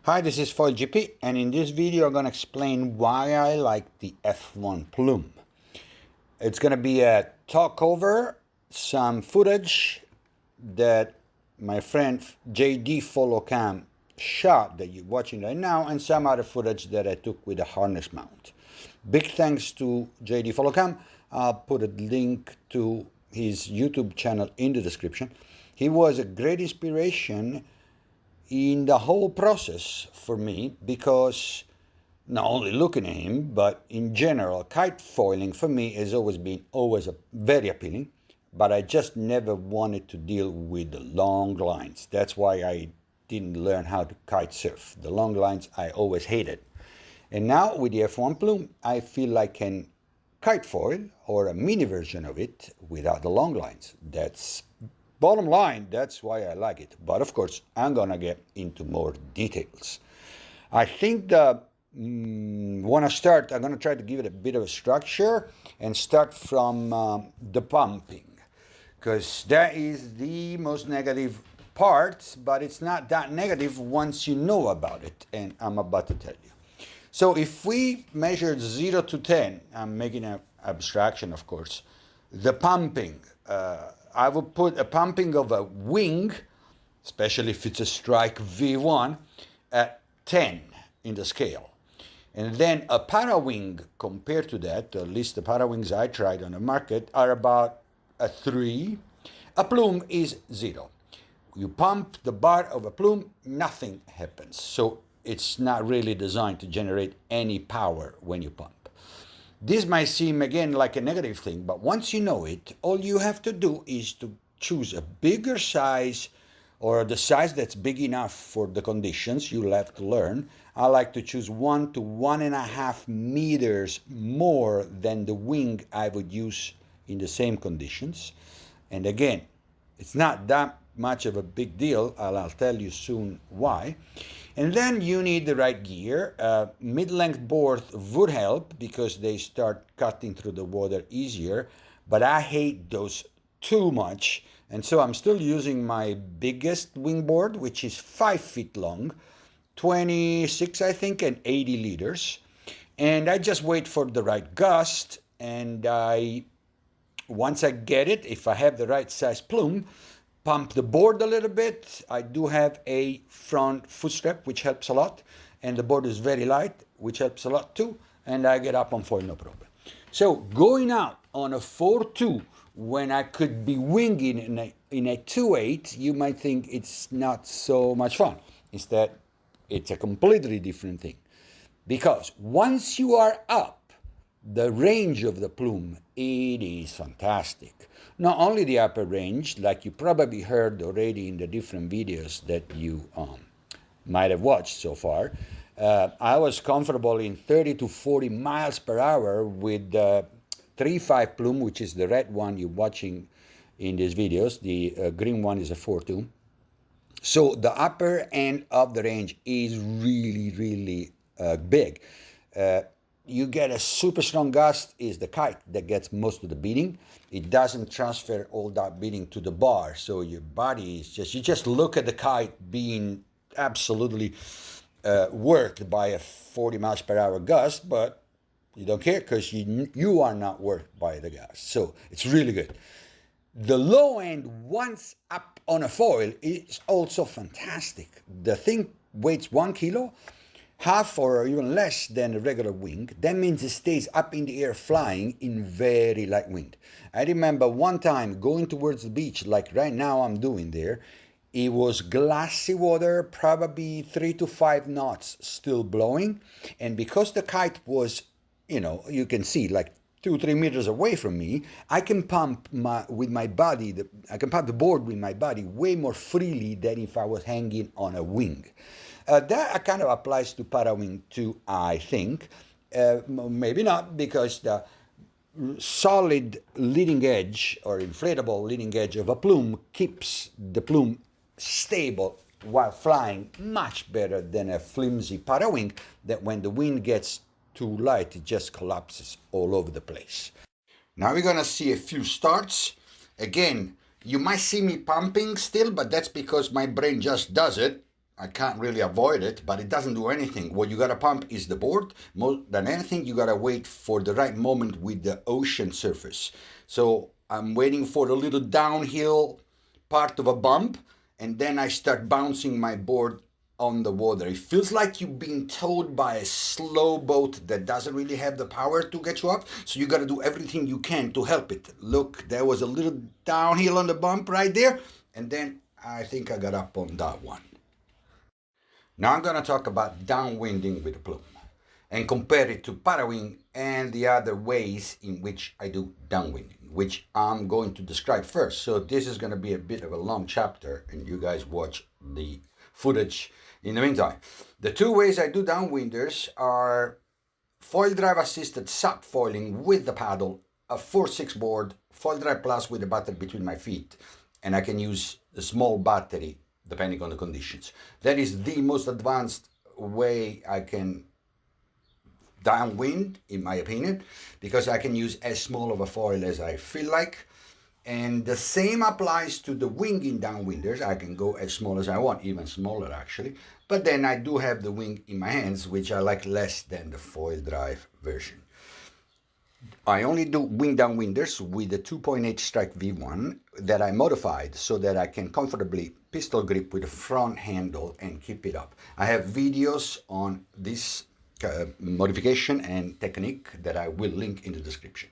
Hi, this is Foil GP, and in this video I'm going to explain why I like the F-One Plume. It's going to be a talk over some footage that my friend JD Followcam shot that you're watching right now, and some other footage that I took with a harness mount. Big thanks to JD Followcam. I'll put a link to his YouTube channel in the description. He was a great inspiration in the whole process for me, because not only looking at him, but in general, kite foiling for me has always been very appealing, but I just never wanted to deal with the long lines. That's why I didn't learn how to kite surf. The long lines I always hated. And now with the F-One Plume, I feel like I can kite foil, or a mini version of it, without the long lines. That's bottom line, that's why I like it. But of course, I'm gonna get into more details. I think when I start, I'm gonna try to give it a bit of a structure and start from the pumping, because that is the most negative part, but it's not that negative once you know about it, and I'm about to tell you. So if we measure 0 to 10, I'm making an abstraction, of course, the pumping, I would put a pumping of a wing, especially if it's a Strike V1, at 10 in the scale. And then a para wing compared to that, or at least the para wings I tried on the market, are about a 3. A plume is 0. You pump the bar of a plume, nothing happens. So it's not really designed to generate any power when you pump. This might seem again like a negative thing, but once you know it, all you have to do is to choose a bigger size, or the size that's big enough for the conditions you'll have to learn. I like to choose 1 to 1.5 meters more than the wing I would use in the same conditions. And again, it's not that much of a big deal. I'll tell you soon why. And then you need the right gear. Mid-length board would help because they start cutting through the water easier, but I hate those too much. And so I'm still using my biggest wingboard, which is 5 feet long, 26, I think, and 80 liters. And I just wait for the right gust, and once I get it, if I have the right size plume, pump the board a little bit. I do have a front foot strap, which helps a lot, and the board is very light, which helps a lot too, and I get up on foil, no problem. So going out on a 4.2 when I could be winging in a 2.8, you might think it's not so much fun. Instead, it's a completely different thing. Because once you are up, the range of the plume, it is fantastic. Not only the upper range, like you probably heard already in the different videos that you might have watched so far. I was comfortable in 30 to 40 miles per hour with the 3.5 plume, which is the red one you're watching in these videos. The green one is a 4.2. So the upper end of the range is really, really big. You get a super strong gust, is the kite that gets most of the beating. It doesn't transfer all that beating to the bar, so your body is you just look at the kite being absolutely worked by a 40 miles per hour gust, but you don't care because you are not worked by the gust. So it's really good. The low end, once up on a foil, is also fantastic. The thing weighs 1 kilo, half or even less than a regular wing. That means it stays up in the air flying in very light wind. I remember one time going towards the beach, like right now I'm doing there. It was glassy water, probably 3 to 5 knots still blowing. And because the kite was, you can see like 2-3 meters away from me, I can pump with my body, I can pump the board with my body way more freely than if I was hanging on a wing. That kind of applies to parawing too, I think. Maybe not, because the solid leading edge or inflatable leading edge of a plume keeps the plume stable while flying much better than a flimsy parawing that when the wind gets too light, it just collapses all over the place. Now we're gonna see a few starts. Again, you might see me pumping still, but that's because my brain just does it. I can't really avoid it, but it doesn't do anything. What you gotta pump is the board. More than anything, you gotta wait for the right moment with the ocean surface. So I'm waiting for a little downhill part of a bump, and then I start bouncing my board on the water. It feels like you've been towed by a slow boat that doesn't really have the power to get you up, so you got to do everything you can to help it. Look, there was a little downhill on the bump right there, and then I think I got up on that one. Now I'm going to talk about downwinding with a plume and compare it to parawing and the other ways in which I do downwinding, which I'm going to describe first. So this is going to be a bit of a long chapter, and you guys watch the footage in the meantime. The two ways I do downwinders are foil drive assisted subfoiling with the paddle, a 4-6 board, foil drive plus with a battery between my feet, and I can use a small battery depending on the conditions. That is the most advanced way I can downwind, in my opinion, because I can use as small of a foil as I feel like. And the same applies to the winging downwinders. I can go as small as I want, even smaller actually. But then I do have the wing in my hands, which I like less than the foil drive version. I only do wing downwinders with the 2.8 strike V1 that I modified so that I can comfortably pistol grip with the front handle and keep it up. I have videos on this modification and technique that I will link in the description.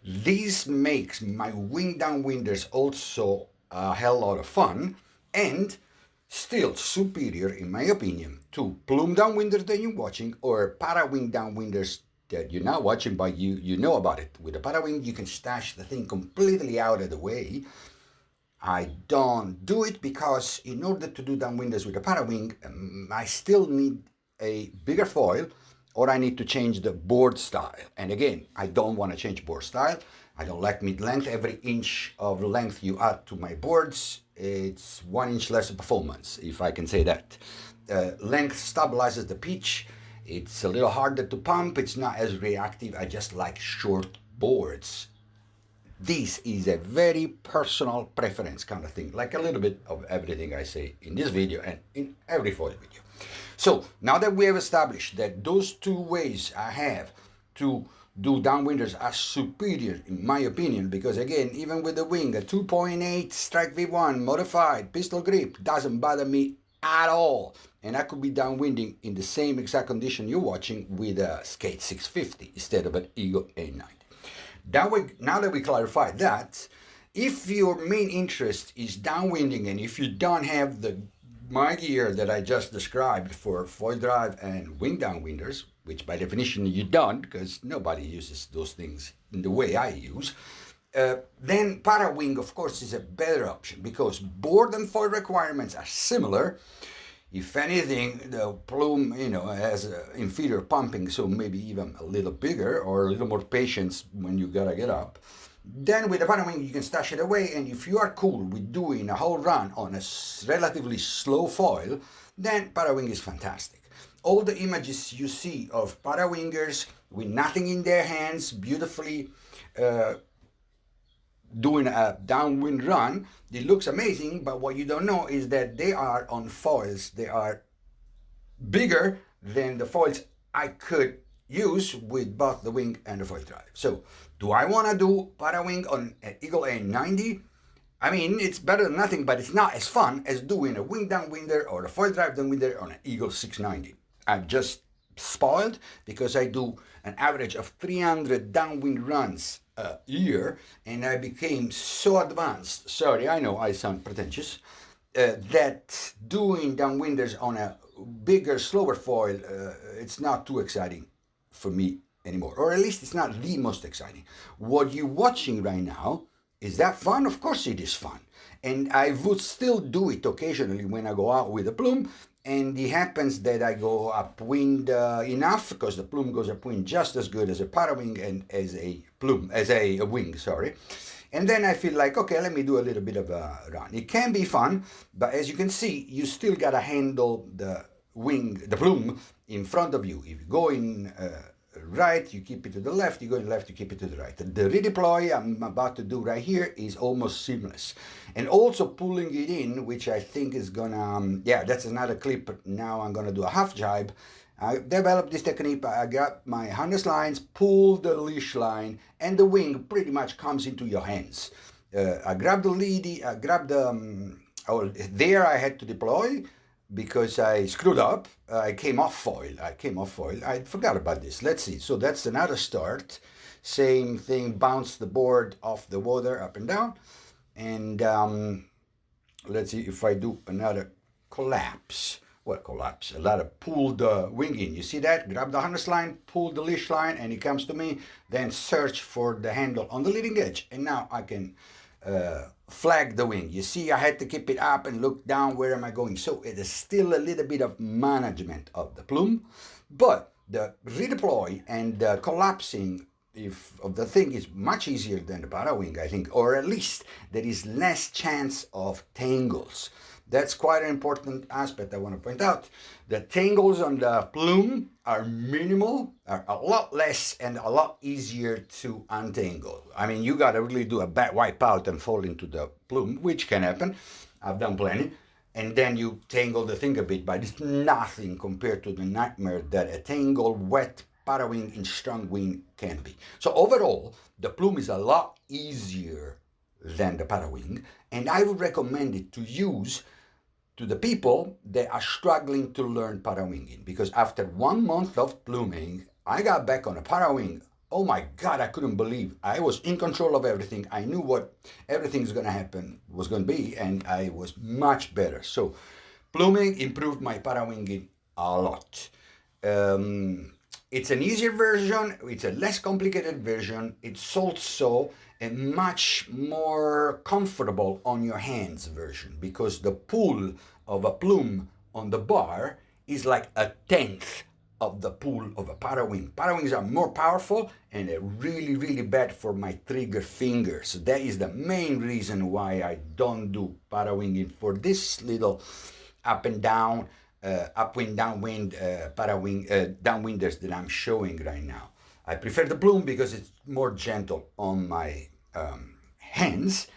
This makes my wing downwinders also a hell lot of fun and still superior, in my opinion, to plume downwinders that you're watching or parawing downwinders that you're not watching, but you know about it. With a parawing, you can stash the thing completely out of the way. I don't do it because in order to do downwinders with a parawing, I still need a bigger foil, or I need to change the board style. And again, I don't want to change board style. I don't like mid-length. Every inch of length you add to my boards, it's 1 inch less performance, if I can say that. Length stabilizes the pitch. It's a little harder to pump. It's not as reactive. I just like short boards. This is a very personal preference kind of thing, like a little bit of everything I say in this video and in every foil video. So now that we have established that those two ways I have to do downwinders are superior in my opinion, because again, even with the wing, a 2.8 strike V1 modified pistol grip doesn't bother me at all, and I could be downwinding in the same exact condition you're watching with a Skate 650 instead of an Eagle A90. Now that we clarified that, if your main interest is downwinding and if you don't have my gear that I just described for foil drive and wing downwinders, which by definition you don't, because nobody uses those things in the way I use, then parawing, of course, is a better option because board and foil requirements are similar. If anything, the plume, has inferior pumping, so maybe even a little bigger or a little more patience when you gotta get up. Then with the parawing, you can stash it away, and if you are cool with doing a whole run on a relatively slow foil, then parawing is fantastic. All the images you see of parawingers with nothing in their hands, beautifully doing a downwind run, it looks amazing, but what you don't know is that they are on foils. They are bigger than the foils I could use with both the wing and the foil drive. So do I want to do parawing on an Eagle A90? I mean, it's better than nothing, but it's not as fun as doing a wing downwinder or a foil drive downwinder on an Eagle 690. I'm just spoiled because I do an average of 300 downwind runs a year, and I became so advanced, sorry, I know I sound pretentious, that doing downwinders on a bigger, slower foil, it's not too exciting for me anymore, or at least it's not the most exciting. What you're watching right now, is that fun? Of course it is fun, and I would still do it occasionally when I go out with a plume, and it happens that I go upwind enough, because the plume goes upwind just as good as a parawing and as a wing, sorry. And then I feel like, okay, let me do a little bit of a run. It can be fun, but as you can see, you still gotta handle the plume in front of you. If you go in right, you keep it to the left. You go left, you keep it to the right. The redeploy I'm about to do right here is almost seamless. And also pulling it in, which I think is gonna, yeah, that's another clip. Now I'm gonna do a half jibe. I developed this technique. I got my harness lines, pull the leash line, and the wing pretty much comes into your hands. I grab the lead, I grab the, there I had to deploy because I screwed up. I came off foil. I forgot about this. Let's see. So that's another start. Same thing, bounce the board off the water up and down. And let's see if I do another collapse. What collapse? A lot of pull the wing in. You see that? Grab the harness line, pull the leash line, and it comes to me. Then search for the handle on the leading edge. And now I can flag the wing. You see, I had to keep it up and look down. Where am I going? So it is still a little bit of management of the plume, but the redeploy and the collapsing of the thing is much easier than the para wing, I think, or at least there is less chance of tangles. That's quite an important aspect I want to point out. The tangles on the plume are minimal, are a lot less and a lot easier to untangle. I mean, you got to really do a bad wipe out and fall into the plume, which can happen. I've done plenty. And then you tangle the thing a bit, but it's nothing compared to the nightmare that a tangled, wet para wing in strong wind can be. So overall, the plume is a lot easier than the para wing, and I would recommend it to use to the people that are struggling to learn para winging, because after 1 month of pluming, I got back on a para wing. Oh my God, I couldn't believe I was in control of everything. I knew what everything's going to happen was going to be, and I was much better. So pluming improved my para winging a lot. It's an easier version, it's a less complicated version, it's also a much more comfortable on your hands version, because the pull of a plume on the bar is like 1/10 of the pull of a para wing. Para wings are more powerful and they're really, really bad for my trigger fingers. That is the main reason why I don't do para winging for this little up and down, upwind, downwind, para wing, downwinders that I'm showing right now. I prefer the plume because it's more gentle on my hands.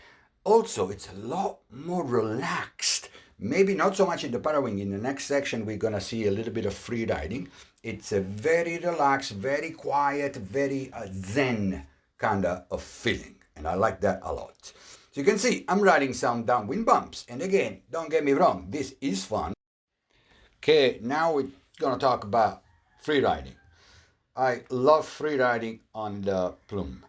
Also, it's a lot more relaxed. Maybe not so much in the para wing. In the next section, we're gonna see a little bit of free riding. It's a very relaxed, very quiet, very zen kind of feeling. And I like that a lot. So you can see I'm riding some downwind bumps. And again, don't get me wrong, this is fun. Okay, now we're gonna talk about free riding. I love free riding on the plume.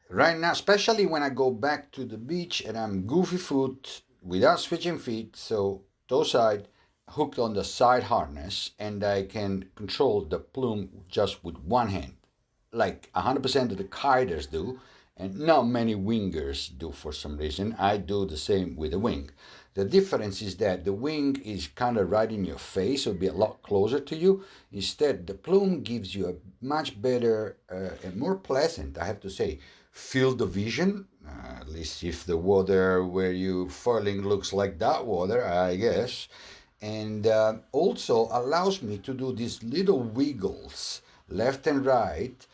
Right now, especially when I go back to the beach and I'm goofy foot without switching feet, so toe side hooked on the side harness, and I can control the plume just with one hand, like 100% of the kiters do, and not many wingers do for some reason. I do the same with the wing. The difference is that the wing is kind of right in your face, so it'll be a lot closer to you. Instead, the plume gives you a much better and more pleasant, I have to say, field of vision, at least if the water where you furling looks like that water, I guess. And also allows me to do these little wiggles, left and right,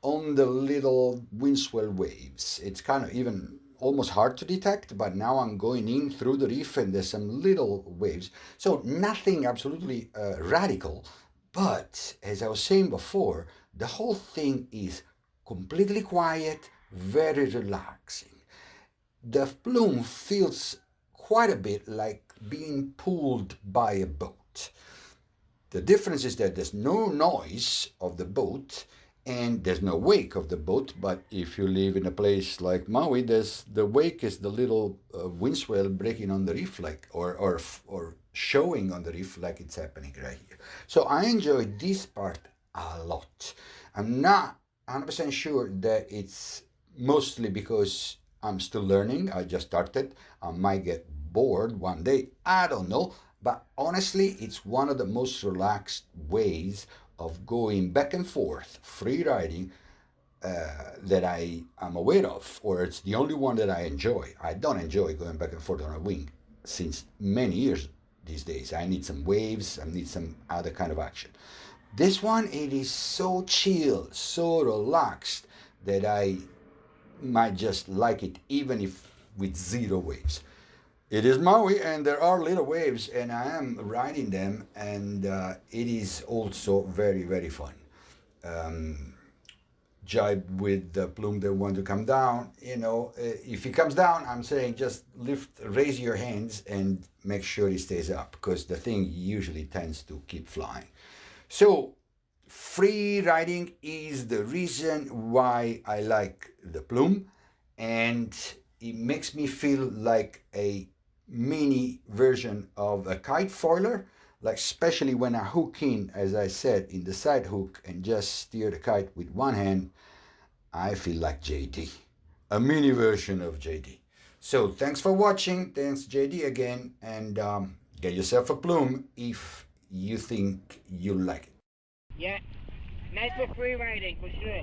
on the little wind swell waves. It's kind of even almost hard to detect, but now I'm going in through the reef and there's some little waves. So nothing absolutely radical, but as I was saying before, the whole thing is completely quiet, very relaxing. The plume feels quite a bit like being pulled by a boat. The difference is that there's no noise of the boat and there's no wake of the boat, but if you live in a place like Maui, the wake is the little wind swell breaking on the reef, like or showing on the reef like it's happening right here. So I enjoy this part a lot. I'm not 100% sure that it's mostly because I'm still learning. I just started. I might get bored one day. I don't know. But honestly, it's one of the most relaxed ways of going back and forth, free riding, that I am aware of, or it's the only one that I enjoy. I don't enjoy going back and forth on a wing since many years these days. I need some waves, I need some other kind of action. This one, it is so chill, so relaxed that I might just like it even if with zero waves. It is Maui and there are little waves and I am riding them and it is also very, very fun. Jibe with the plume that want to come down. If he comes down, I'm saying just raise your hands and make sure he stays up because the thing usually tends to keep flying. So free riding is the reason why I like the plume, and it makes me feel like a mini version of a kite foiler, like especially when I hook in, as I said, in the side hook and just steer the kite with one hand. I feel like JD, a mini version of JD. So thanks for watching. Thanks JD again, and get yourself a plume if you think you like it. Yeah, nice for free riding for sure.